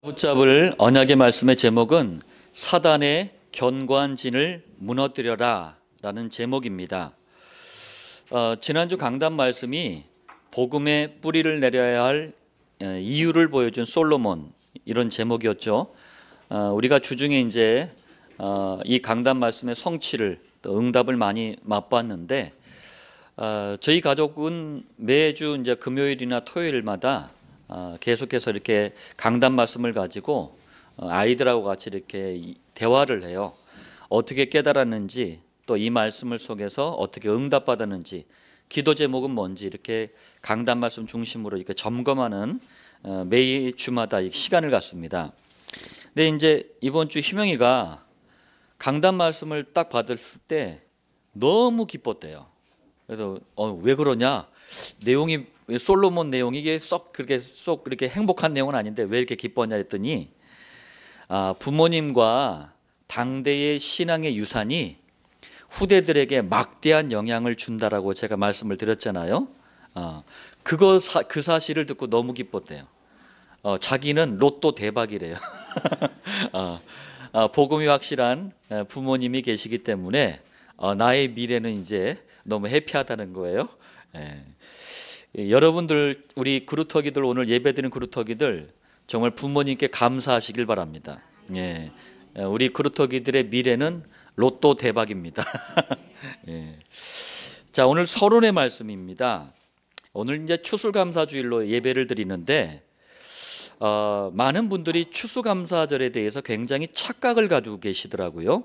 붙잡을 언약의 말씀의 제목은 사단의 견고한진을 무너뜨려라 라는 제목입니다. 지난주 강단 말씀이 복음의 뿌리를 내려야 할 이유를 보여준 솔로몬, 이런 제목이었죠. 우리가 주중에 이제 이 강단 말씀의 성취를 또 응답을 많이 맛봤는데, 저희 가족은 매주 이제 금요일이나 토요일마다 계속해서 이렇게 강단 말씀을 가지고 아이들하고 같이 이렇게 대화를 해요. 어떻게 깨달았는지, 또 이 말씀을 속에서 어떻게 응답받았는지, 기도 제목은 뭔지 이렇게 강단 말씀 중심으로 이렇게 점검하는 매일 주마다 시간을 갖습니다. 근데 이제 이번 주 희명이가 강단 말씀을 딱 받았을 때 너무 기뻤대요. 그래서 왜 그러냐? 내용이 솔로몬 내용이 이게 쏙 그렇게 행복한 내용은 아닌데 왜 이렇게 기뻤냐 했더니, 부모님과 당대의 신앙의 유산이 후대들에게 막대한 영향을 준다라고 제가 말씀을 드렸잖아요. 그 사실을 듣고 너무 기뻤대요. 자기는 로또 대박이래요. 복음이 확실한 부모님이 계시기 때문에 나의 미래는 이제 너무 해피하다는 거예요. 여러분들, 우리 그루터기들, 오늘 예배드리는 그루터기들 정말 부모님께 감사하시길 바랍니다. 우리 그루터기들의 미래는 로또 대박입니다. 자, 오늘 서론의 말씀입니다. 오늘 이제 추수감사주일로 예배를 드리는데, 많은 분들이 추수감사절에 대해서 굉장히 착각을 가지고 계시더라고요.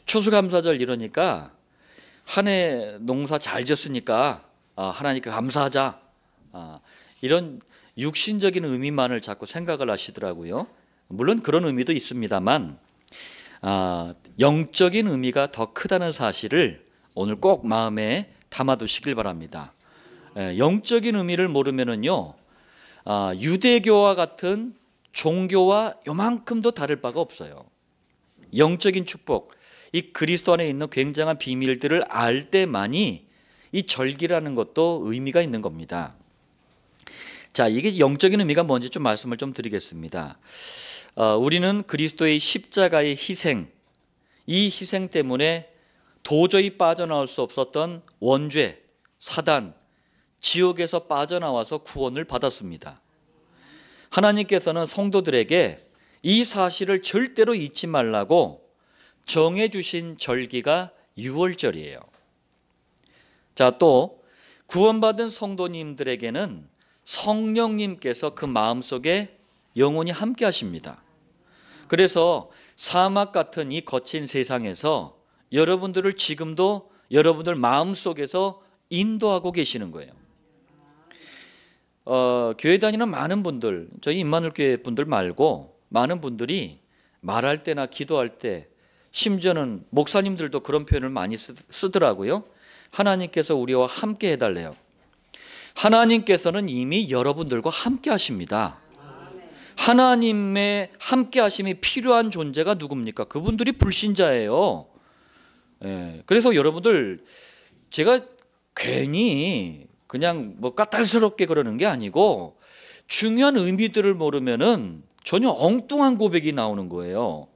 추수감사절 이러니까 한 해 농사 잘 지었으니까 하나님께 감사하자, 이런 육신적인 의미만을 자꾸 생각을 하시더라고요. 물론 그런 의미도 있습니다만 영적인 의미가 더 크다는 사실을 오늘 꼭 마음에 담아두시길 바랍니다. 영적인 의미를 모르면은요, 유대교와 같은 종교와 요만큼도 다를 바가 없어요. 영적인 축복, 이 그리스도 안에 있는 굉장한 비밀들을 알 때만이 이 절기라는 것도 의미가 있는 겁니다. 자, 이게 영적인 의미가 뭔지 좀 말씀을 좀 드리겠습니다. 우리는 그리스도의 십자가의 희생, 이 희생 때문에 도저히 빠져나올 수 없었던 원죄, 사단, 지옥에서 빠져나와서 구원을 받았습니다. 하나님께서는 성도들에게 이 사실을 절대로 잊지 말라고 정해주신 절기가 유월절이에요. 자, 또 구원받은 성도님들에게는 성령님께서 그 마음속에 영원히 함께 하십니다. 그래서 사막 같은 이 거친 세상에서 여러분들을 지금도 여러분들 마음속에서 인도하고 계시는 거예요. 교회 다니는 많은 분들, 저희 임마누엘 교회 분들 말고 많은 분들이 말할 때나 기도할 때, 심지어는 목사님들도 그런 표현을 많이 쓰더라고요. 하나님께서 우리와 함께 해달래요. 하나님께서는 이미 여러분들과 함께 하십니다. 하나님의 함께 하심이 필요한 존재가 누굽니까? 그분들이 불신자예요. 그래서 여러분들, 제가 괜히 그냥 까탈스럽게 그러는 게 아니고, 중요한 의미들을 모르면은 전혀 엉뚱한 고백이 나오는 거예요.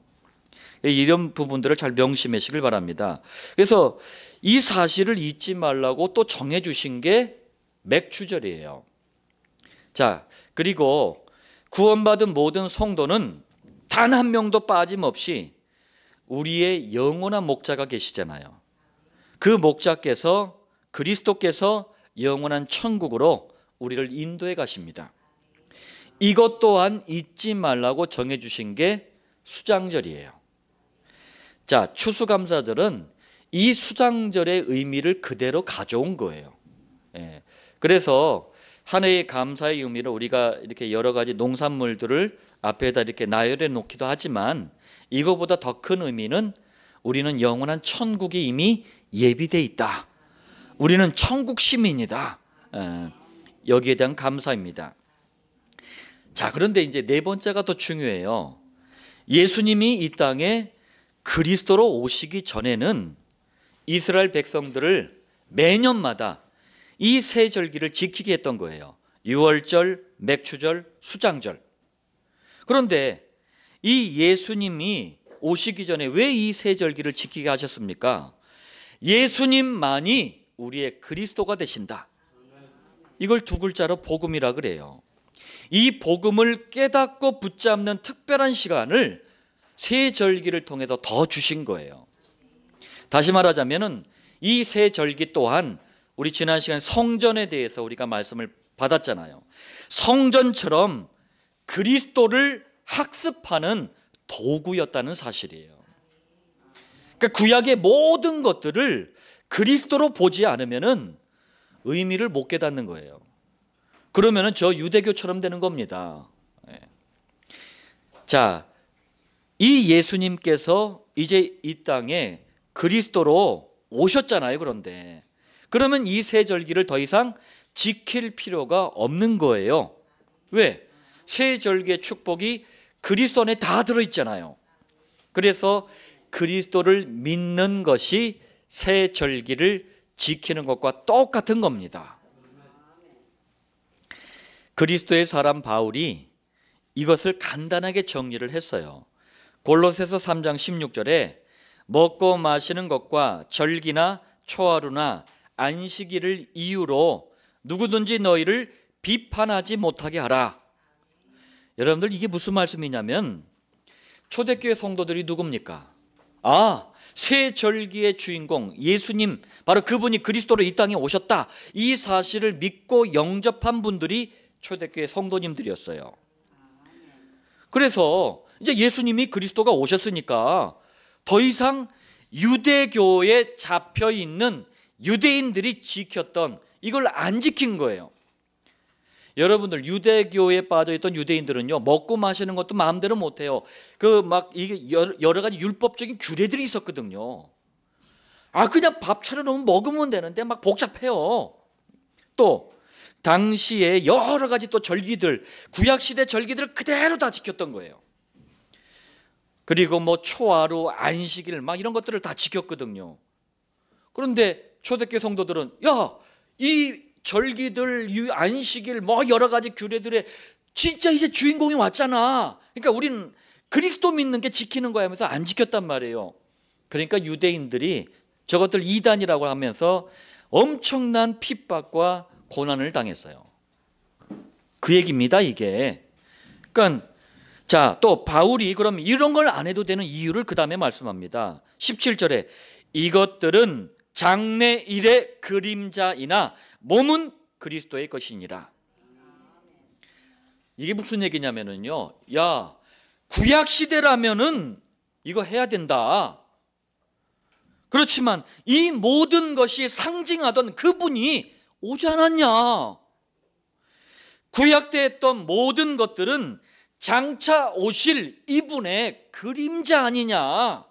이런 부분들을 잘 명심하시길 바랍니다. 그래서 이 사실을 잊지 말라고 또 정해주신 게 맥추절이에요. 자, 그리고 구원받은 모든 성도는 단 한 명도 빠짐없이 우리의 영원한 목자가 계시잖아요. 그 목자께서, 그리스도께서 영원한 천국으로 우리를 인도해 가십니다. 이것 또한 잊지 말라고 정해주신 게 수장절이에요. 자, 추수감사절은 이 수장절의 의미를 그대로 가져온 거예요. 그래서 한 해의 감사의 의미로 우리가 이렇게 여러 가지 농산물들을 앞에다 이렇게 나열해 놓기도 하지만, 이거보다 더 큰 의미는 우리는 영원한 천국이 이미 예비되어 있다. 우리는 천국 시민이다. 여기에 대한 감사입니다. 자, 그런데 이제 네 번째가 더 중요해요. 예수님이 이 땅에 그리스도로 오시기 전에는 이스라엘 백성들을 매년마다 이 세 절기를 지키게 했던 거예요. 유월절, 맥추절, 수장절. 그런데 이 예수님이 오시기 전에 왜 이 세 절기를 지키게 하셨습니까? 예수님만이 우리의 그리스도가 되신다. 이걸 두 글자로 복음이라 그래요. 이 복음을 깨닫고 붙잡는 특별한 시간을 세 절기를 통해서 더 주신 거예요. 다시 말하자면은 이 세 절기 또한 우리 지난 시간에 성전에 대해서 우리가 말씀을 받았잖아요. 성전처럼 그리스도를 학습하는 도구였다는 사실이에요. 그러니까 구약의 모든 것들을 그리스도로 보지 않으면은 의미를 못 깨닫는 거예요. 그러면은 저 유대교처럼 되는 겁니다. 자, 이 예수님께서 이제 이 땅에 그리스도로 오셨잖아요. 그런데 그러면 이 세 절기를 더 이상 지킬 필요가 없는 거예요. 왜? 세 절기의 축복이 그리스도 안에 다 들어있잖아요. 그래서 그리스도를 믿는 것이 세 절기를 지키는 것과 똑같은 겁니다. 그리스도의 사람 바울이 이것을 간단하게 정리를 했어요. 골로새서 3장 16절에 먹고 마시는 것과 절기나 초하루나 안식일을 이유로 누구든지 너희를 비판하지 못하게 하라. 여러분들 이게 무슨 말씀이냐면 초대교회 성도들이 누굽니까? 새 절기의 주인공 예수님, 바로 그분이 그리스도로 이 땅에 오셨다, 이 사실을 믿고 영접한 분들이 초대교회 성도님들이었어요. 그래서 이제 예수님이 그리스도가 오셨으니까 더 이상 유대교에 잡혀있는 유대인들이 지켰던 이걸 안 지킨 거예요. 여러분들 유대교에 빠져있던 유대인들은요, 먹고 마시는 것도 마음대로 못해요. 이게 여러 가지 율법적인 규례들이 있었거든요. 그냥 밥 차려놓으면 먹으면 되는데 막 복잡해요. 또 당시에 여러 가지 또 절기들, 구약시대 절기들을 그대로 다 지켰던 거예요. 그리고 초하루, 안식일 이런 것들을 다 지켰거든요. 그런데 초대교회 성도들은 이 절기들, 안식일, 여러 가지 규례들에 진짜 이제 주인공이 왔잖아. 그러니까 우리는 그리스도 믿는 게 지키는 거야 하면서 안 지켰단 말이에요. 그러니까 유대인들이 저것들 이단이라고 하면서 엄청난 핍박과 고난을 당했어요. 그 얘기입니다, 이게. 그러니까 또 바울이 그럼 이런 걸 안 해도 되는 이유를 그 다음에 말씀합니다. 17절에 이것들은 장래일의 그림자이나 몸은 그리스도의 것이니라. 이게 무슨 얘기냐면요, 구약 시대라면은 이거 해야 된다. 그렇지만 이 모든 것이 상징하던 그분이 오지 않았냐? 구약 때 했던 모든 것들은 장차 오실 이분의 그림자 아니냐?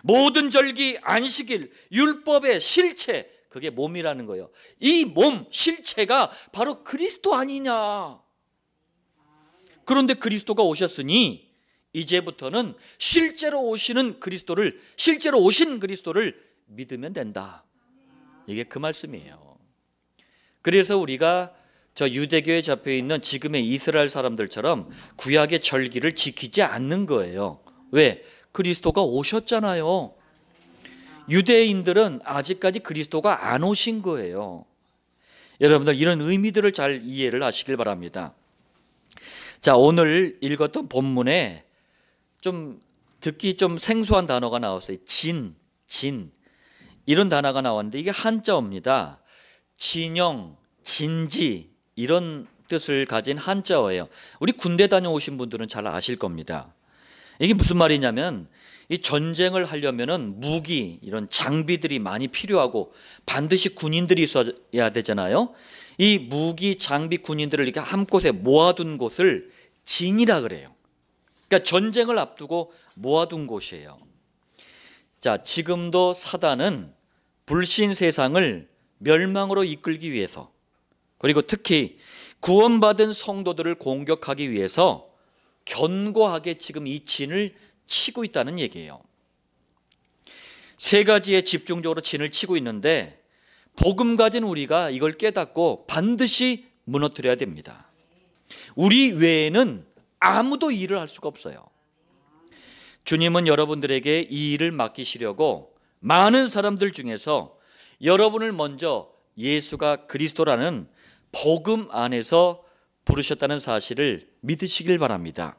모든 절기, 안식일, 율법의 실체, 그게 몸이라는 거예요. 이 몸, 실체가 바로 그리스도 아니냐? 그런데 그리스도가 오셨으니 이제부터는 실제로 오신 그리스도를 믿으면 된다. 이게 그 말씀이에요. 그래서 우리가 저 유대교에 잡혀있는 지금의 이스라엘 사람들처럼 구약의 절기를 지키지 않는 거예요. 왜? 그리스도가 오셨잖아요. 유대인들은 아직까지 그리스도가 안 오신 거예요. 여러분들 이런 의미들을 잘 이해를 하시길 바랍니다. 자, 오늘 읽었던 본문에 좀 듣기 좀 생소한 단어가 나왔어요. 진 이런 단어가 나왔는데 이게 한자어입니다. 진영, 진지 이런 뜻을 가진 한자어예요. 우리 군대 다녀오신 분들은 잘 아실 겁니다. 이게 무슨 말이냐면 이 전쟁을 하려면은 무기, 이런 장비들이 많이 필요하고 반드시 군인들이 있어야 되잖아요. 이 무기, 장비, 군인들을 이렇게 한 곳에 모아둔 곳을 진이라 그래요. 그러니까 전쟁을 앞두고 모아둔 곳이에요. 자, 지금도 사단은 불신 세상을 멸망으로 이끌기 위해서, 그리고 특히 구원받은 성도들을 공격하기 위해서 견고하게 지금 이 진을 치고 있다는 얘기예요. 세 가지에 집중적으로 진을 치고 있는데 복음 가진 우리가 이걸 깨닫고 반드시 무너뜨려야 됩니다. 우리 외에는 아무도 이 일을 할 수가 없어요. 주님은 여러분들에게 이 일을 맡기시려고 많은 사람들 중에서 여러분을 먼저 예수가 그리스도라는 복음 안에서 부르셨다는 사실을 믿으시길 바랍니다.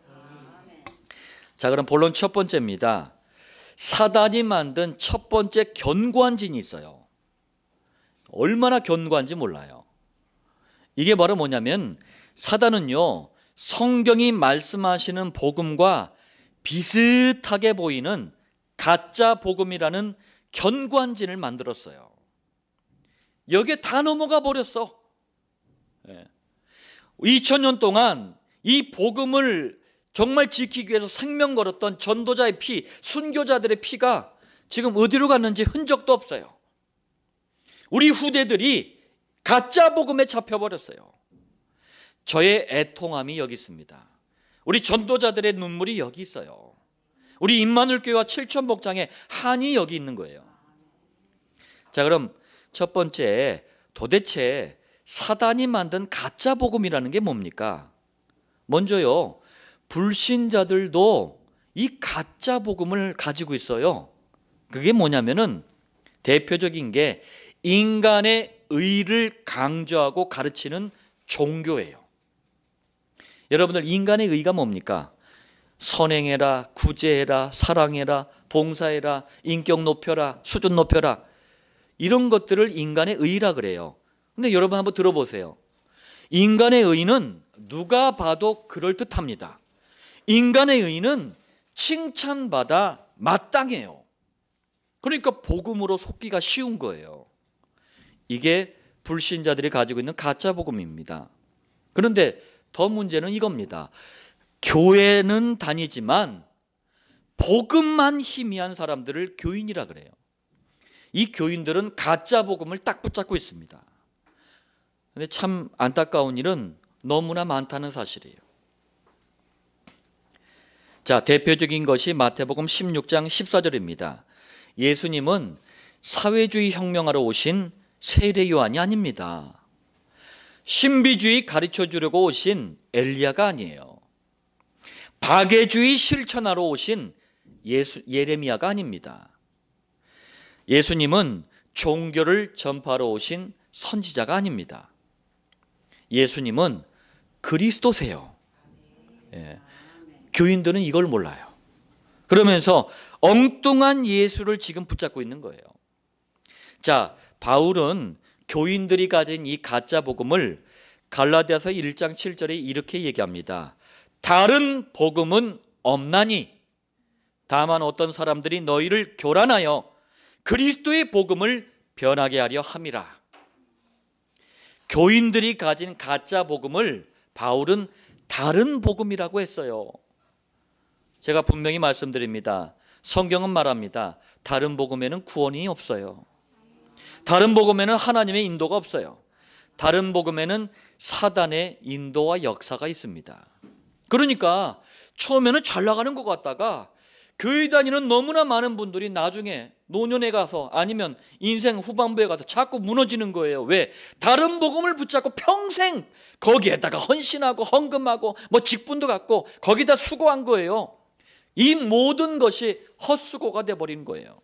자, 그럼 본론 첫 번째입니다. 사단이 만든 첫 번째 견고한진이 있어요. 얼마나 견고한지 몰라요. 이게 바로 뭐냐면 사단은요, 성경이 말씀하시는 복음과 비슷하게 보이는 가짜 복음이라는 견고한진을 만들었어요. 여기에 다 넘어가 버렸어. 2000년 동안 이 복음을 정말 지키기 위해서 생명 걸었던 전도자의 피, 순교자들의 피가 지금 어디로 갔는지 흔적도 없어요. 우리 후대들이 가짜 복음에 잡혀버렸어요. 저의 애통함이 여기 있습니다. 우리 전도자들의 눈물이 여기 있어요. 우리 임마누엘 교회와 칠천목장의 한이 여기 있는 거예요. 자, 그럼 첫 번째, 도대체 사단이 만든 가짜 복음이라는 게 뭡니까? 먼저요, 불신자들도 이 가짜 복음을 가지고 있어요. 그게 뭐냐면은 대표적인 게 인간의 의를 강조하고 가르치는 종교예요. 여러분들, 인간의 의가 뭡니까? 선행해라, 구제해라, 사랑해라, 봉사해라, 인격 높여라, 수준 높여라, 이런 것들을 인간의 의라 그래요. 근데 여러분 한번 들어보세요. 인간의 의는 누가 봐도 그럴듯합니다. 인간의 의는 칭찬받아 마땅해요. 그러니까 복음으로 속기가 쉬운 거예요. 이게 불신자들이 가지고 있는 가짜 복음입니다. 그런데 더 문제는 이겁니다. 교회는 다니지만 복음만 희미한 사람들을 교인이라 그래요. 이 교인들은 가짜 복음을 딱 붙잡고 있습니다. 근데 참 안타까운 일은 너무나 많다는 사실이에요. 자, 대표적인 것이 마태복음 16장 14절입니다. 예수님은 사회주의 혁명하러 오신 세례 요한이 아닙니다. 신비주의 가르쳐 주려고 오신 엘리야가 아니에요. 박애주의 실천하러 오신 예레미야가 아닙니다. 예수님은 종교를 전파하러 오신 선지자가 아닙니다. 예수님은 그리스도세요. 교인들은 이걸 몰라요. 그러면서 엉뚱한 예수를 지금 붙잡고 있는 거예요. 자, 바울은 교인들이 가진 이 가짜 복음을 갈라디아서 1장 7절에 이렇게 얘기합니다. 다른 복음은 없나니 다만 어떤 사람들이 너희를 교란하여 그리스도의 복음을 변하게 하려 함이라. 교인들이 가진 가짜 복음을 바울은 다른 복음이라고 했어요. 제가 분명히 말씀드립니다. 성경은 말합니다. 다른 복음에는 구원이 없어요. 다른 복음에는 하나님의 인도가 없어요. 다른 복음에는 사단의 인도와 역사가 있습니다. 그러니까 처음에는 잘 나가는 것 같다가 교회 다니는 너무나 많은 분들이 나중에 노년에 가서 아니면 인생 후반부에 가서 자꾸 무너지는 거예요. 왜? 다른 복음을 붙잡고 평생 거기에다가 헌신하고 헌금하고 뭐 직분도 갖고 거기다 수고한 거예요. 이 모든 것이 헛수고가 돼버린 거예요.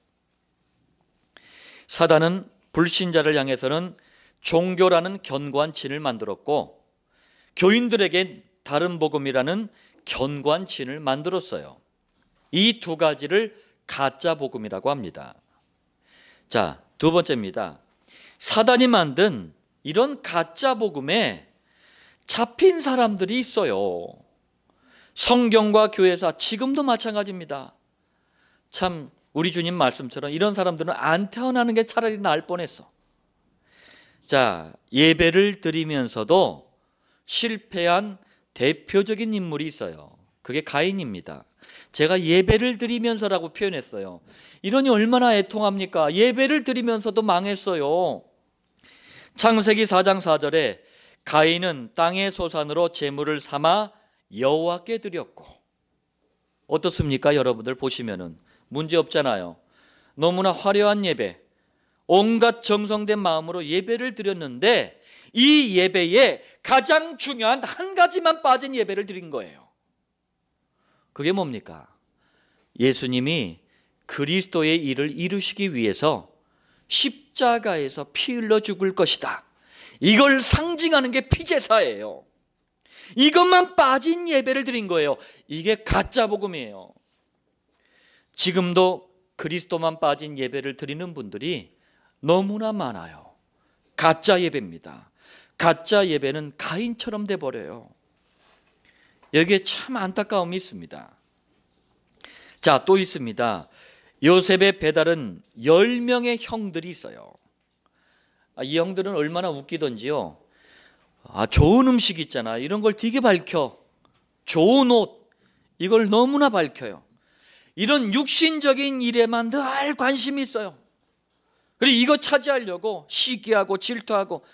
사단은 불신자를 향해서는 종교라는 견고한 진을 만들었고 교인들에게 다른 복음이라는 견고한 진을 만들었어요. 이 두 가지를 가짜 복음이라고 합니다. 자, 두 번째입니다. 사단이 만든 이런 가짜 복음에 잡힌 사람들이 있어요. 성경과 교회사 지금도 마찬가지입니다. 참 우리 주님 말씀처럼 이런 사람들은 안 태어나는 게 차라리 나을 뻔했어. 자, 예배를 드리면서도 실패한 대표적인 인물이 있어요. 그게 가인입니다. 제가 예배를 드리면서라고 표현했어요. 이러니 얼마나 애통합니까? 예배를 드리면서도 망했어요. 창세기 4장 4절에 가인은 땅의 소산으로 제물을 삼아 여호와께 드렸고, 어떻습니까? 여러분들 보시면은 문제 없잖아요. 너무나 화려한 예배, 온갖 정성된 마음으로 예배를 드렸는데 이 예배에 가장 중요한 한 가지만 빠진 예배를 드린 거예요. 그게 뭡니까? 예수님이 그리스도의 일을 이루시기 위해서 십자가에서 피 흘려 죽을 것이다. 이걸 상징하는 게 피제사예요. 이것만 빠진 예배를 드린 거예요. 이게 가짜 복음이에요. 지금도 그리스도만 빠진 예배를 드리는 분들이 너무나 많아요. 가짜 예배입니다. 가짜 예배는 가인처럼 돼버려요. 여기에 참 안타까움이 있습니다. 자, 또 있습니다. 요셉의 배달은 10명의 형들이 있어요. 이 형들은 얼마나 웃기던지요. 좋은 음식 있잖아. 이런 걸 되게 밝혀. 좋은 옷, 이걸 너무나 밝혀요. 이런 육신적인 일에만 늘 관심이 있어요. 그리고 이거 차지하려고 시기하고 질투하고,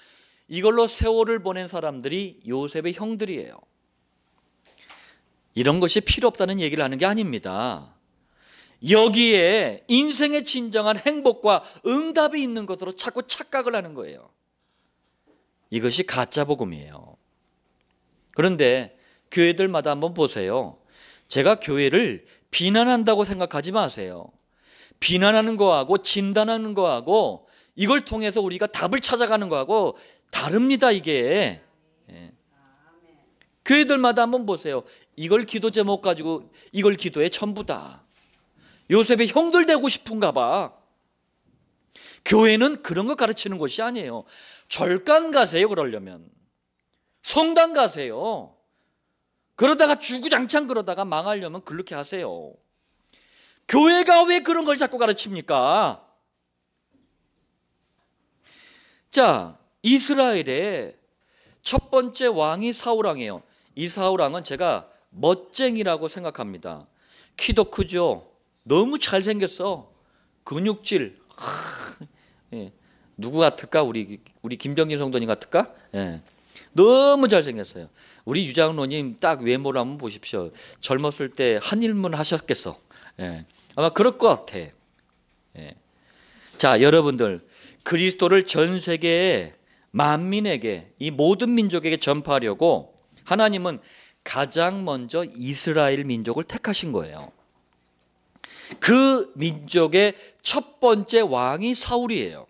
이걸로 세월을 보낸 사람들이 요셉의 형들이에요. 이런 것이 필요 없다는 얘기를 하는 게 아닙니다. 여기에 인생의 진정한 행복과 응답이 있는 것으로 자꾸 착각을 하는 거예요. 이것이 가짜 복음이에요. 그런데 교회들마다 한번 보세요. 제가 교회를 비난한다고 생각하지 마세요. 비난하는 거하고 진단하는 거하고 이걸 통해서 우리가 답을 찾아가는 거하고 다릅니다. 이게 교회들마다 한번 보세요. 이걸 기도 제목 가지고 이걸 기도의 전부다. 요셉의 형들 되고 싶은가 봐. 교회는 그런 거 가르치는 곳이 아니에요. 절간 가세요. 그러려면 성당 가세요. 그러다가 주구장창 그러다가 망하려면 그렇게 하세요. 교회가 왜 그런 걸 자꾸 가르칩니까? 자, 이스라엘의 첫 번째 왕이 사울왕이에요. 이 사울왕은 제가 멋쟁이라고 생각합니다. 키도 크죠. 너무 잘생겼어. 근육질. 누구 같을까? 우리 김병진 성도님 같을까? 너무 잘생겼어요. 우리 유장로님 딱 외모를 한번 보십시오. 젊었을 때 한일문 하셨겠어. 아마 그럴 것 같아. 자, 여러분들, 그리스도를 전 세계의 만민에게, 이 모든 민족에게 전파하려고 하나님은 가장 먼저 이스라엘 민족을 택하신 거예요. 그 민족의 첫 번째 왕이 사울이에요.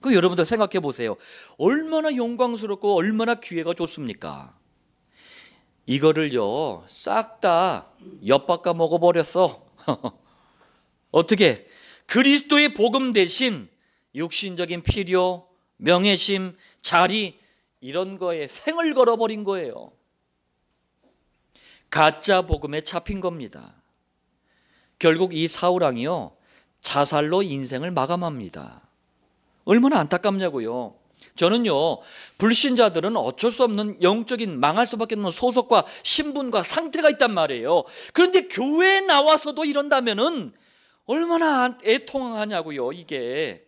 그 여러분들 생각해 보세요. 얼마나 영광스럽고 얼마나 기회가 좋습니까? 이거를요 싹 다 엿바꿔 먹어버렸어. 어떻게? 그리스도의 복음 대신 육신적인 필요, 명예심, 자리, 이런 거에 생을 걸어버린 거예요. 가짜 복음에 잡힌 겁니다. 결국 이 사울왕이요 자살로 인생을 마감합니다. 얼마나 안타깝냐고요. 저는요 불신자들은 어쩔 수 없는 영적인 망할 수밖에 없는 소속과 신분과 상태가 있단 말이에요. 그런데 교회에 나와서도 이런다면은 얼마나 애통하냐고요. 이게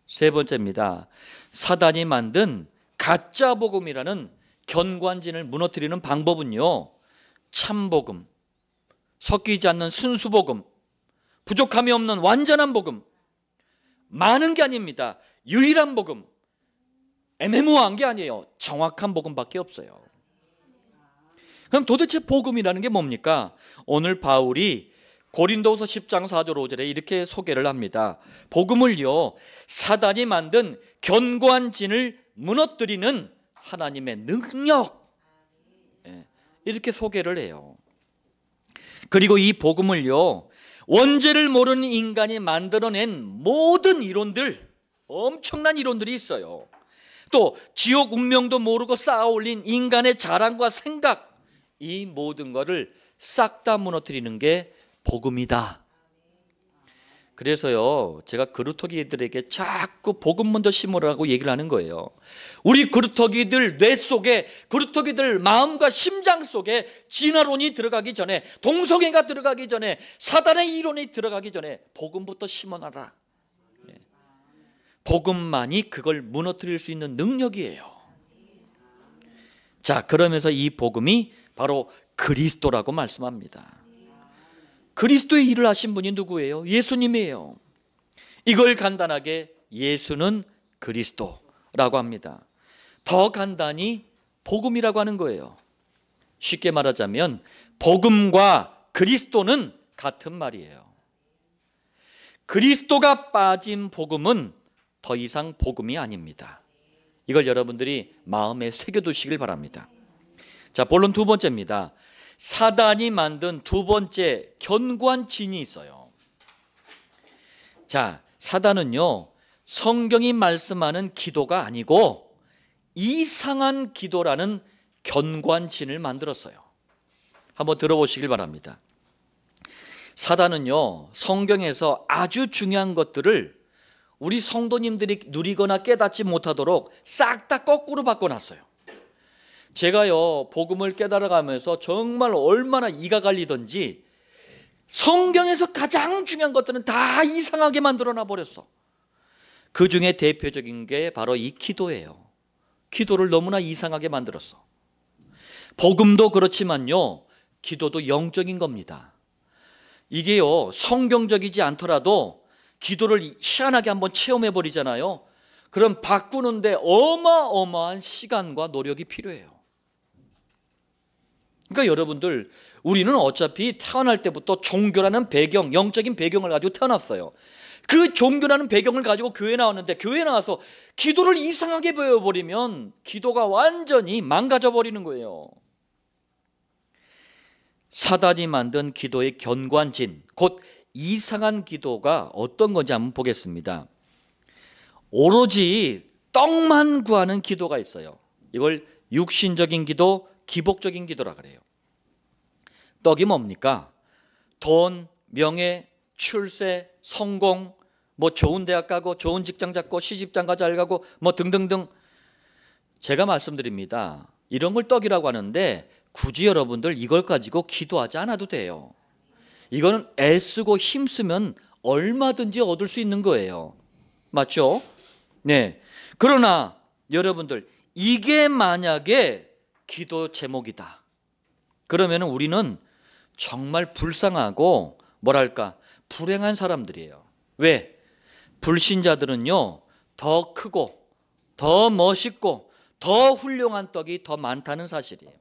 세 번째입니다. 사단이 만든 가짜 복음이라는 견관진을 무너뜨리는 방법은요 참복음, 섞이지 않는 순수복음, 부족함이 없는 완전한 복음, 많은 게 아닙니다. 유일한 복음, 애매모호한 게 아니에요. 정확한 복음밖에 없어요. 그럼 도대체 복음이라는 게 뭡니까? 오늘 바울이 고린도후서 10장 4절 5절에 이렇게 소개를 합니다. 복음을요 사단이 만든 견고한 진을 무너뜨리는 하나님의 능력, 이렇게 소개를 해요. 그리고 이 복음을요 원죄를 모르는 인간이 만들어낸 모든 이론들, 엄청난 이론들이 있어요. 또 지옥 운명도 모르고 쌓아올린 인간의 자랑과 생각, 이 모든 것을 싹 다 무너뜨리는 게 복음이다. 그래서요 제가 그루터기들에게 자꾸 복음 먼저 심으라고 얘기를 하는 거예요. 우리 그루터기들 뇌 속에, 그루터기들 마음과 심장 속에 진화론이 들어가기 전에, 동성애가 들어가기 전에, 사단의 이론이 들어가기 전에 복음부터 심어놔라. 복음만이 그걸 무너뜨릴 수 있는 능력이에요. 자, 그러면서 이 복음이 바로 그리스도라고 말씀합니다. 그리스도의 일을 하신 분이 누구예요? 예수님이에요. 이걸 간단하게 예수는 그리스도라고 합니다. 더 간단히 복음이라고 하는 거예요. 쉽게 말하자면 복음과 그리스도는 같은 말이에요. 그리스도가 빠진 복음은 더 이상 복음이 아닙니다. 이걸 여러분들이 마음에 새겨두시길 바랍니다. 자, 본론 두 번째입니다. 사단이 만든 두 번째 견고한 진이 있어요. 자, 사단은요, 성경이 말씀하는 기도가 아니고 이상한 기도라는 견고한 진을 만들었어요. 한번 들어보시길 바랍니다. 사단은요, 성경에서 아주 중요한 것들을 우리 성도님들이 누리거나 깨닫지 못하도록 싹 다 거꾸로 바꿔놨어요. 제가요, 복음을 깨달아가면서 정말 얼마나 이가 갈리던지 성경에서 가장 중요한 것들은 다 이상하게 만들어놔 버렸어. 그 중에 대표적인 게 바로 이 기도예요. 기도를 너무나 이상하게 만들었어. 복음도 그렇지만요, 기도도 영적인 겁니다. 이게요, 성경적이지 않더라도 기도를 희한하게 한번 체험해 버리잖아요. 그럼 바꾸는데 어마어마한 시간과 노력이 필요해요. 그러니까 여러분들, 우리는 어차피 태어날 때부터 종교라는 배경, 영적인 배경을 가지고 태어났어요. 그 종교라는 배경을 가지고 교회 나왔는데, 교회 나와서 기도를 이상하게 배워버리면 기도가 완전히 망가져 버리는 거예요. 사단이 만든 기도의 견고한 진, 곧 이상한 기도가 어떤 건지 한번 보겠습니다. 오로지 떡만 구하는 기도가 있어요. 이걸 육신적인 기도, 기복적인 기도라 그래요. 떡이 뭡니까? 돈, 명예, 출세, 성공, 뭐 좋은 대학 가고 좋은 직장 잡고 시집장가 잘 가고 뭐 등등등. 제가 말씀드립니다. 이런 걸 떡이라고 하는데 굳이 여러분들 이걸 가지고 기도하지 않아도 돼요. 이거는 애쓰고 힘쓰면 얼마든지 얻을 수 있는 거예요. 맞죠? 네. 그러나 여러분들, 이게 만약에 기도 제목이다, 그러면 우리는 정말 불쌍하고 뭐랄까 불행한 사람들이에요. 왜? 불신자들은요, 더 크고 더 멋있고 더 훌륭한 떡이 더 많다는 사실이에요.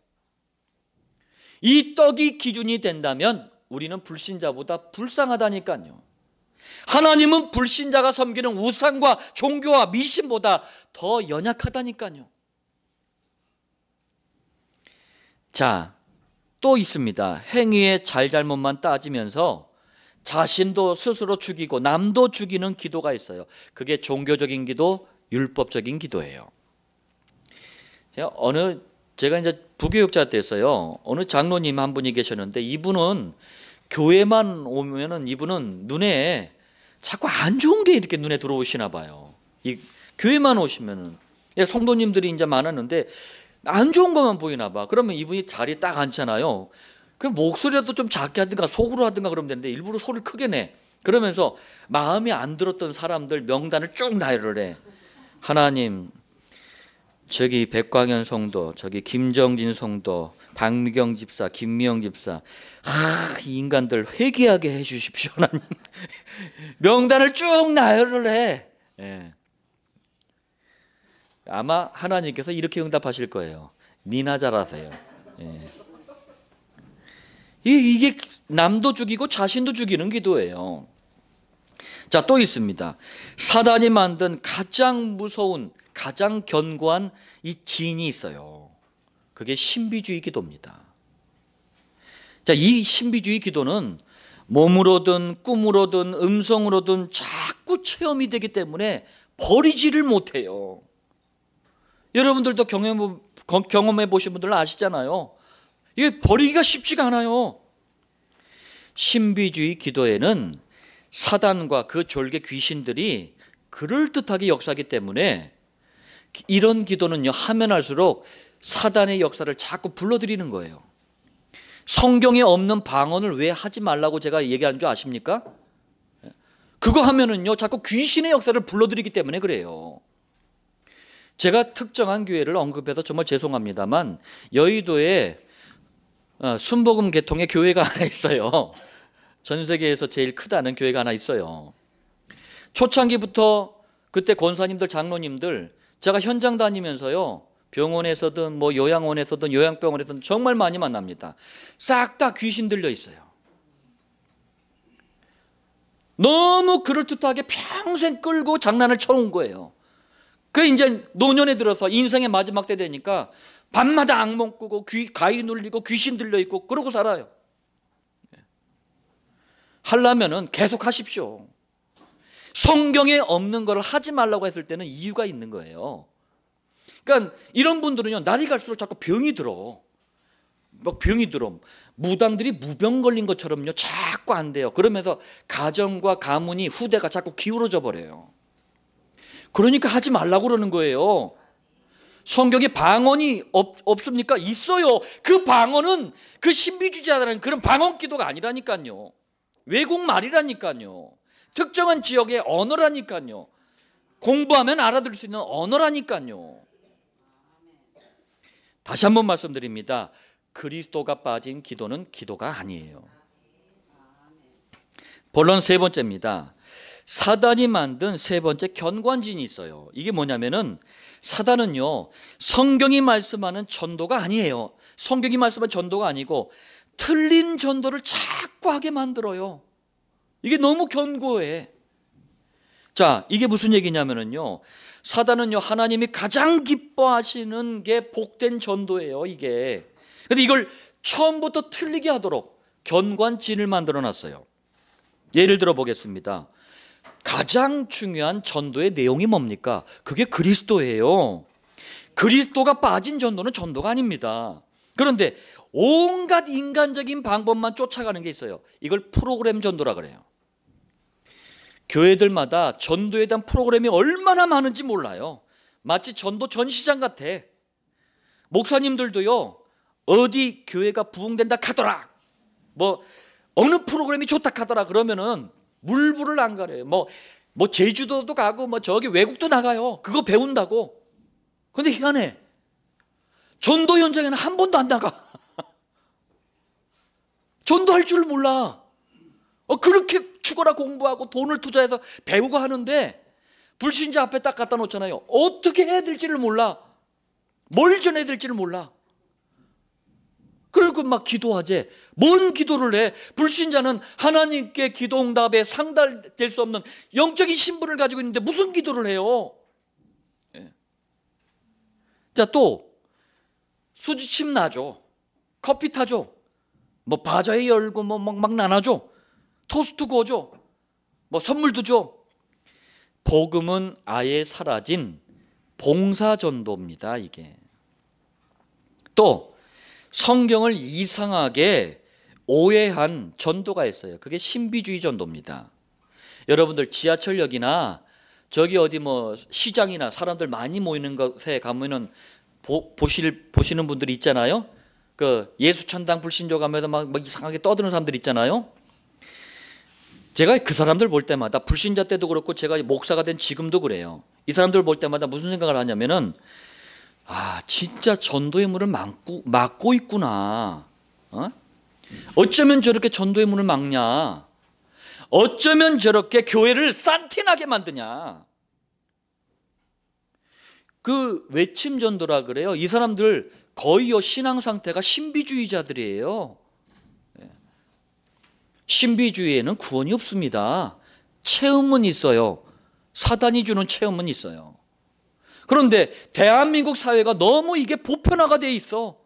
이 떡이 기준이 된다면 우리는 불신자보다 불쌍하다니까요. 하나님은 불신자가 섬기는 우상과 종교와 미신보다 더 연약하다니까요. 자, 또 있습니다. 행위의 잘잘못만 따지면서 자신도 스스로 죽이고 남도 죽이는 기도가 있어요. 그게 종교적인 기도, 율법적인 기도예요. 제가 이제 부교육자 때였어요. 어느 장로님 한 분이 계셨는데, 이분은 교회만 오면은 이분은 눈에 자꾸 안 좋은 게 이렇게 눈에 들어오시나 봐요. 이 교회만 오시면은, 성도님들이 이제 많았는데 안 좋은 것만 보이나 봐. 그러면 이분이 자리에 딱 앉잖아요. 그 목소리라도 좀 작게 하든가 속으로 하든가 그러면 되는데 일부러 소리를 크게 내. 그러면서 마음에 안 들었던 사람들 명단을 쭉 나열을 해. 하나님, 저기 백광현 성도, 저기 김정진 성도, 박미경 집사, 김미영 집사, 이 인간들 회개하게 해주십시오, 하나님. 명단을 쭉 나열을 해. 예. 아마 하나님께서 이렇게 응답하실 거예요. 니나 잘하세요. 예. 이게 남도 죽이고 자신도 죽이는 기도예요. 자, 또 있습니다. 사단이 만든 가장 무서운, 가장 견고한 이 진이 있어요. 그게 신비주의 기도입니다. 자, 이 신비주의 기도는 몸으로든 꿈으로든 음성으로든 자꾸 체험이 되기 때문에 버리지를 못해요. 여러분들도 경험해 보신 분들은 아시잖아요. 이게 버리기가 쉽지가 않아요. 신비주의 기도에는 사단과 그 졸개 귀신들이 그럴듯하게 역사하기 때문에 이런 기도는요, 하면 할수록 사단의 역사를 자꾸 불러들이는 거예요. 성경에 없는 방언을 왜 하지 말라고 제가 얘기한 줄 아십니까? 그거 하면은요, 자꾸 귀신의 역사를 불러들이기 때문에 그래요. 제가 특정한 교회를 언급해서 정말 죄송합니다만, 여의도에 순복음 계통의 교회가 하나 있어요. 전 세계에서 제일 크다는 교회가 하나 있어요. 초창기부터 그때 권사님들, 장로님들, 제가 현장 다니면서요, 병원에서든 뭐 요양원에서든 요양병원에서든 정말 많이 만납니다. 싹 다 귀신 들려 있어요. 너무 그럴듯하게 평생 끌고 장난을 쳐온 거예요. 그 이제 노년에 들어서 인생의 마지막 때 되니까 밤마다 악몽 꾸고 가위 눌리고 귀신 들려 있고 그러고 살아요. 하려면은 계속 하십시오. 성경에 없는 걸 하지 말라고 했을 때는 이유가 있는 거예요. 그러니까 이런 분들은요, 날이 갈수록 자꾸 병이 들어. 막 병이 들어. 무당들이 무병 걸린 것처럼요, 자꾸 안 돼요. 그러면서 가정과 가문이 후대가 자꾸 기울어져 버려요. 그러니까 하지 말라고 그러는 거예요. 성경에 방언이 없습니까? 있어요. 그 방언은 그 신비주의자라는 그런 방언 기도가 아니라니까요. 외국 말이라니까요. 특정한 지역의 언어라니까요. 공부하면 알아들을 수 있는 언어라니까요. 다시 한번 말씀드립니다. 그리스도가 빠진 기도는 기도가 아니에요. 본론 세 번째입니다. 사단이 만든 세 번째 견관진이 있어요. 이게 뭐냐면은 사단은요, 성경이 말씀하는 전도가 아니에요. 성경이 말씀하는 전도가 아니고 틀린 전도를 자꾸 하게 만들어요. 이게 너무 견고해. 자, 이게 무슨 얘기냐면은요, 사단은요, 하나님이 가장 기뻐하시는 게 복된 전도예요, 이게. 근데 이걸 처음부터 틀리게 하도록 견관진을 만들어 놨어요. 예를 들어 보겠습니다. 가장 중요한 전도의 내용이 뭡니까? 그게 그리스도예요. 그리스도가 빠진 전도는 전도가 아닙니다. 그런데 온갖 인간적인 방법만 쫓아가는 게 있어요. 이걸 프로그램 전도라 그래요. 교회들마다 전도에 대한 프로그램이 얼마나 많은지 몰라요. 마치 전도 전시장 같아. 목사님들도요, 어디 교회가 부흥된다 카더라, 뭐 어느 프로그램이 좋다 카더라 그러면은 물불을 안 가려요. 뭐 제주도도 가고 뭐 저기 외국도 나가요. 그거 배운다고. 근데 희한해. 전도 현장에는 한 번도 안 나가. 전도할 줄 몰라. 그렇게 죽어라 공부하고 돈을 투자해서 배우고 하는데 불신자 앞에 딱 갖다 놓잖아요. 어떻게 해야 될지를 몰라. 뭘 전해야 될지를 몰라. 그리고 막 기도하지. 뭔 기도를 해? 불신자는 하나님께 기도 응답에 상달될 수 없는 영적인 신분을 가지고 있는데 무슨 기도를 해요? 자, 또 수지침 놔줘, 커피 타줘, 뭐 바자회 열고 뭐 막 나눠줘, 토스트 구워줘, 뭐 선물도 줘. 복음은 아예 사라진 봉사전도입니다, 이게. 또 성경을 이상하게 오해한 전도가 있어요. 그게 신비주의 전도입니다. 여러분들 지하철역이나 저기 어디 뭐 시장이나 사람들 많이 모이는 곳에 가면은 보시는 분들이 있잖아요. 그 예수천당 불신조 가면서 막 이상하게 떠드는 사람들 있잖아요. 제가 그 사람들 볼 때마다, 불신자 때도 그렇고 제가 목사가 된 지금도 그래요. 이 사람들 볼 때마다 무슨 생각을 하냐면은, 진짜 전도의 문을 막고 있구나. 어쩌면 저렇게 전도의 문을 막냐? 어쩌면 저렇게 교회를 싼티나게 만드냐? 그 외침 전도라 그래요. 이 사람들 거의요, 신앙 상태가 신비주의자들이에요. 신비주의에는 구원이 없습니다. 체험은 있어요. 사단이 주는 체험은 있어요. 그런데 대한민국 사회가 너무 이게 보편화가 돼 있어.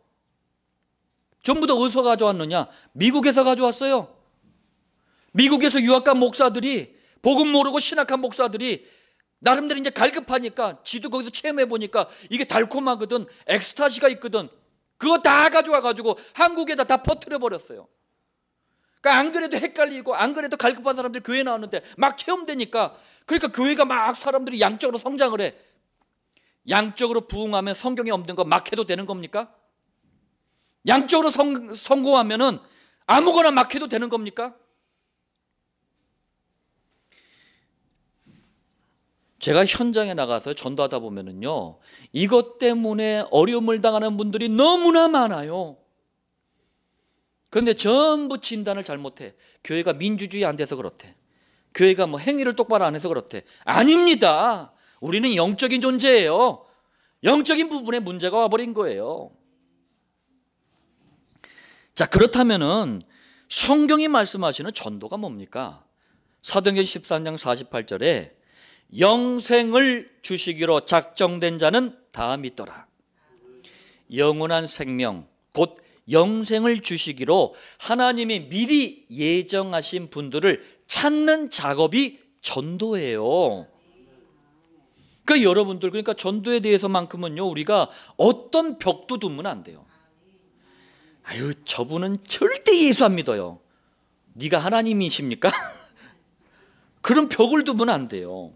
전부 다 어디서 가져왔느냐? 미국에서 가져왔어요. 미국에서 유학간 목사들이, 복음 모르고 신학한 목사들이 나름대로 이제 갈급하니까 지도 거기서 체험해 보니까 이게 달콤하거든, 엑스타시가 있거든. 그거 다 가져와 가지고 한국에다 다 퍼뜨려 버렸어요. 그러니까 안 그래도 헷갈리고 안 그래도 갈급한 사람들이 교회 나왔는데 막 체험되니까, 그러니까 교회가 막 사람들이 양적으로 성장을 해. 양적으로 부흥하면 성경에 없는 거 막 해도 되는 겁니까? 양적으로 성공하면은 아무거나 막 해도 되는 겁니까? 제가 현장에 나가서 전도하다 보면은요, 이것 때문에 어려움을 당하는 분들이 너무나 많아요. 그런데 전부 진단을 잘못해. 교회가 민주주의 안 돼서 그렇대. 교회가 뭐 행위를 똑바로 안 해서 그렇대. 아닙니다. 우리는 영적인 존재예요. 영적인 부분에 문제가 와버린 거예요. 자, 그렇다면은 성경이 말씀하시는 전도가 뭡니까? 사도행전 13장 48절에 영생을 주시기로 작정된 자는 다 믿더라. 영원한 생명, 곧 영생을 주시기로 하나님이 미리 예정하신 분들을 찾는 작업이 전도예요. 그러니까 여러분들, 그러니까 전도에 대해서만큼은요, 우리가 어떤 벽도 두면 안 돼요. 아유, 저분은 절대 예수 안 믿어요. 네가 하나님이십니까? 그런 벽을 두면 안 돼요.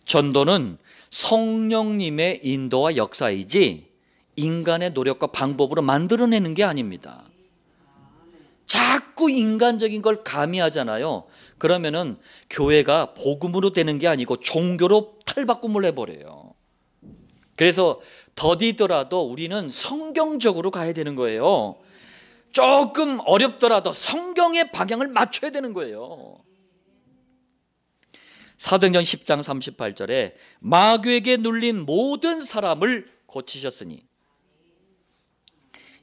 전도는 성령님의 인도와 역사이지 인간의 노력과 방법으로 만들어내는 게 아닙니다. 자꾸 인간적인 걸 가미하잖아요. 그러면은 교회가 복음으로 되는 게 아니고 종교로 탈바꿈을 해버려요. 그래서 더디더라도 우리는 성경적으로 가야 되는 거예요. 조금 어렵더라도 성경의 방향을 맞춰야 되는 거예요. 사도행전 10장 38절에 마귀에게 눌린 모든 사람을 고치셨으니,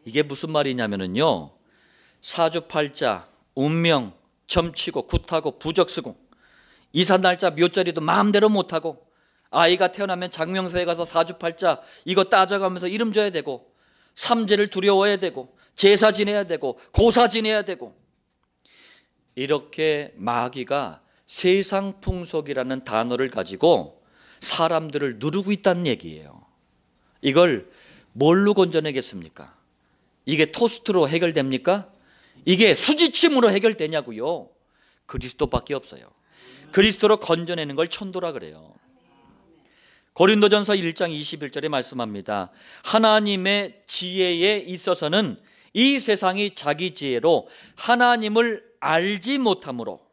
이게 무슨 말이냐면요, 사주팔자, 운명, 점치고 굿하고 부적쓰고 이사 날짜 묘자리도 마음대로 못하고 아이가 태어나면 장명소에 가서 사주팔자 이거 따져가면서 이름 줘야 되고 삼재를 두려워해야 되고 제사 지내야 되고 고사 지내야 되고, 이렇게 마귀가 세상 풍속이라는 단어를 가지고 사람들을 누르고 있다는 얘기예요. 이걸 뭘로 건져내겠습니까? 이게 토스트로 해결됩니까? 이게 수지침으로 해결되냐고요? 그리스도밖에 없어요. 그리스도로 건져내는 걸 천도라 그래요. 고린도전서 1장 21절에 말씀합니다. 하나님의 지혜에 있어서는 이 세상이 자기 지혜로 하나님을 알지 못함으로.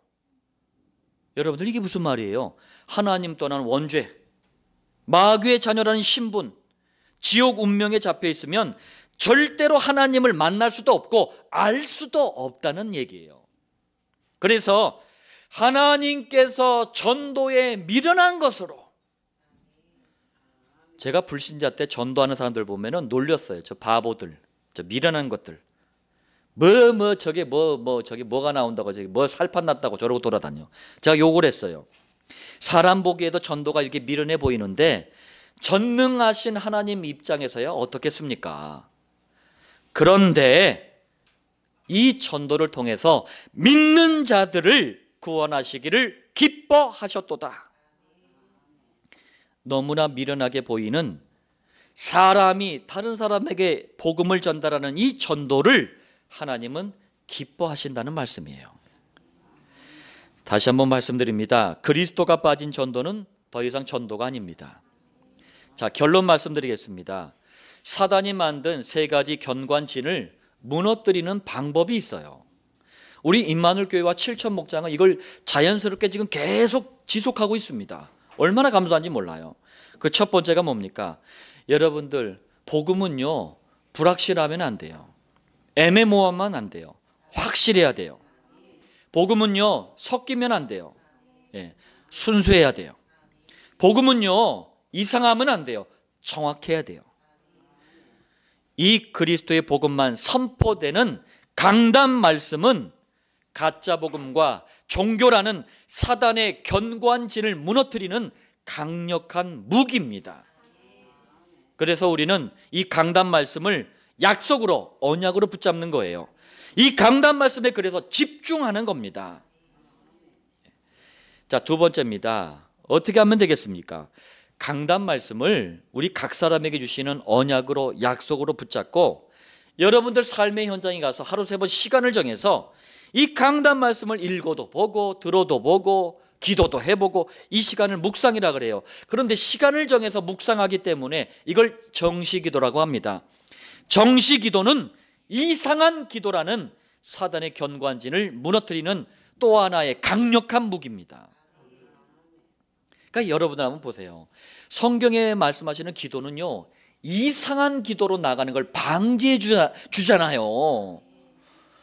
여러분들, 이게 무슨 말이에요? 하나님 떠난 원죄, 마귀의 자녀라는 신분, 지옥 운명에 잡혀 있으면 절대로 하나님을 만날 수도 없고 알 수도 없다는 얘기예요. 그래서 하나님께서 전도에 미련한 것으로, 제가 불신자 때 전도하는 사람들 보면은 놀렸어요. 저 바보들, 저 미련한 것들, 저게 뭐가 나온다고, 저기 뭐 살판 났다고 저러고 돌아다녀. 제가 욕을 했어요. 사람 보기에도 전도가 이렇게 미련해 보이는데 전능하신 하나님 입장에서야 어떻겠습니까? 그런데 이 전도를 통해서 믿는 자들을 구원하시기를 기뻐하셨도다. 너무나 미련하게 보이는 사람이 다른 사람에게 복음을 전달하는 이 전도를 하나님은 기뻐하신다는 말씀이에요. 다시 한번 말씀드립니다. 그리스도가 빠진 전도는 더 이상 전도가 아닙니다. 자, 결론 말씀드리겠습니다. 사단이 만든 세 가지 견관진을 무너뜨리는 방법이 있어요. 우리 임마누엘 교회와 7천 목장은 이걸 자연스럽게 지금 계속 지속하고 있습니다. 얼마나 감사한지 몰라요. 그 첫 번째가 뭡니까? 여러분들, 복음은요, 불확실하면 안 돼요. 애매모호하면 안 돼요. 확실해야 돼요. 복음은요, 섞이면 안 돼요. 순수해야 돼요. 복음은요, 이상하면 안 돼요. 정확해야 돼요. 이 그리스도의 복음만 선포되는 강단 말씀은 가짜 복음과 종교라는 사단의 견고한진을 무너뜨리는 강력한 무기입니다. 그래서 우리는 이 강단 말씀을 약속으로, 언약으로 붙잡는 거예요. 이 강단 말씀에 그래서 집중하는 겁니다. 자, 두 번째입니다. 어떻게 하면 되겠습니까? 강단 말씀을 우리 각 사람에게 주시는 언약으로, 약속으로 붙잡고 여러분들 삶의 현장에 가서 하루 세 번 시간을 정해서 이 강단 말씀을 읽어도 보고 들어도 보고 기도도 해보고, 이 시간을 묵상이라 그래요. 그런데 시간을 정해서 묵상하기 때문에 이걸 정시기도라고 합니다. 정시기도는 이상한 기도라는 사단의 견고한진을 무너뜨리는 또 하나의 강력한 무기입니다. 그러니까 여러분들 한번 보세요. 성경에 말씀하시는 기도는요, 이상한 기도로 나가는 걸 방지해 주잖아요.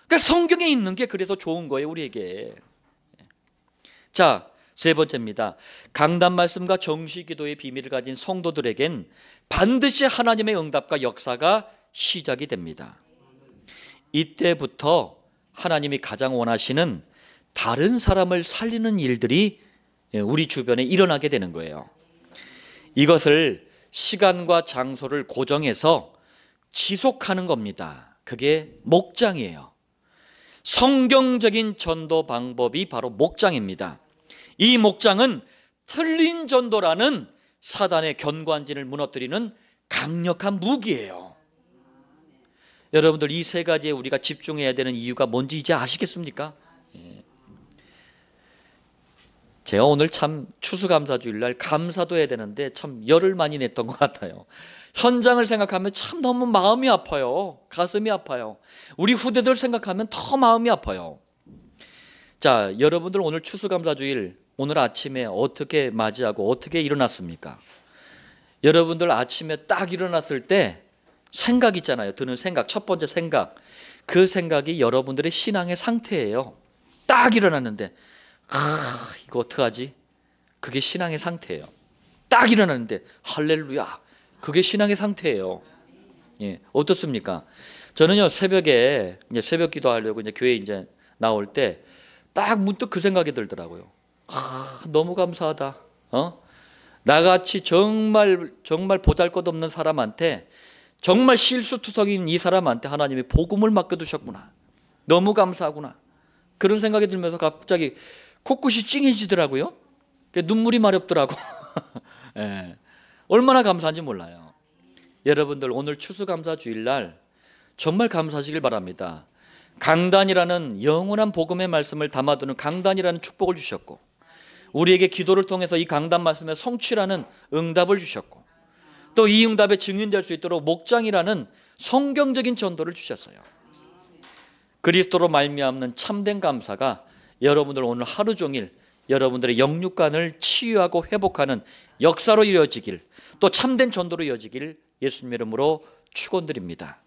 그러니까 성경에 있는 게 그래서 좋은 거예요, 우리에게. 자, 세 번째입니다. 강단 말씀과 정시 기도의 비밀을 가진 성도들에겐 반드시 하나님의 응답과 역사가 시작이 됩니다. 이때부터 하나님이 가장 원하시는 다른 사람을 살리는 일들이 우리 주변에 일어나게 되는 거예요. 이것을 시간과 장소를 고정해서 지속하는 겁니다. 그게 목장이에요. 성경적인 전도 방법이 바로 목장입니다. 이 목장은 틀린 전도라는 사단의 견고한진을 무너뜨리는 강력한 무기예요. 여러분들 이 세 가지에 우리가 집중해야 되는 이유가 뭔지 이제 아시겠습니까? 제가 오늘 참 추수감사주일날 감사도 해야 되는데 참 열을 많이 냈던 것 같아요. 현장을 생각하면 참 너무 마음이 아파요. 가슴이 아파요. 우리 후대들 생각하면 더 마음이 아파요. 자, 여러분들 오늘 추수감사주일 오늘 아침에 어떻게 맞이하고 어떻게 일어났습니까? 여러분들 아침에 딱 일어났을 때 생각 있잖아요. 드는 생각, 첫 번째 생각. 그 생각이 여러분들의 신앙의 상태예요. 딱 일어났는데 이거 어떡하지? 그게 신앙의 상태예요. 딱 일어났는데 할렐루야. 그게 신앙의 상태예요. 예, 어떻습니까? 저는요 새벽에 이제 새벽 기도하려고 이제 교회 이제 나올 때 딱 문득 그 생각이 들더라고요. 너무 감사하다. 나같이 정말 보잘것없는 사람한테 정말 실수투성인 이 사람한테 하나님이 복음을 맡겨두셨구나. 너무 감사하구나. 그런 생각이 들면서 갑자기 코끝이 찡해지더라고요. 눈물이 마렵더라고. 예, 얼마나 감사한지 몰라요. 여러분들 오늘 추수감사주일날 정말 감사하시길 바랍니다. 강단이라는 영원한 복음의 말씀을 담아두는 강단이라는 축복을 주셨고, 우리에게 기도를 통해서 이 강단 말씀의 성취라는 응답을 주셨고, 또 이 응답의 증인될 수 있도록 목장이라는 성경적인 전도를 주셨어요. 그리스도로 말미암는 참된 감사가 여러분들 오늘 하루 종일 여러분들의 영육간을 치유하고 회복하는 역사로 이어지길, 또 참된 전도로 이어지길 예수님 이름으로 축원드립니다.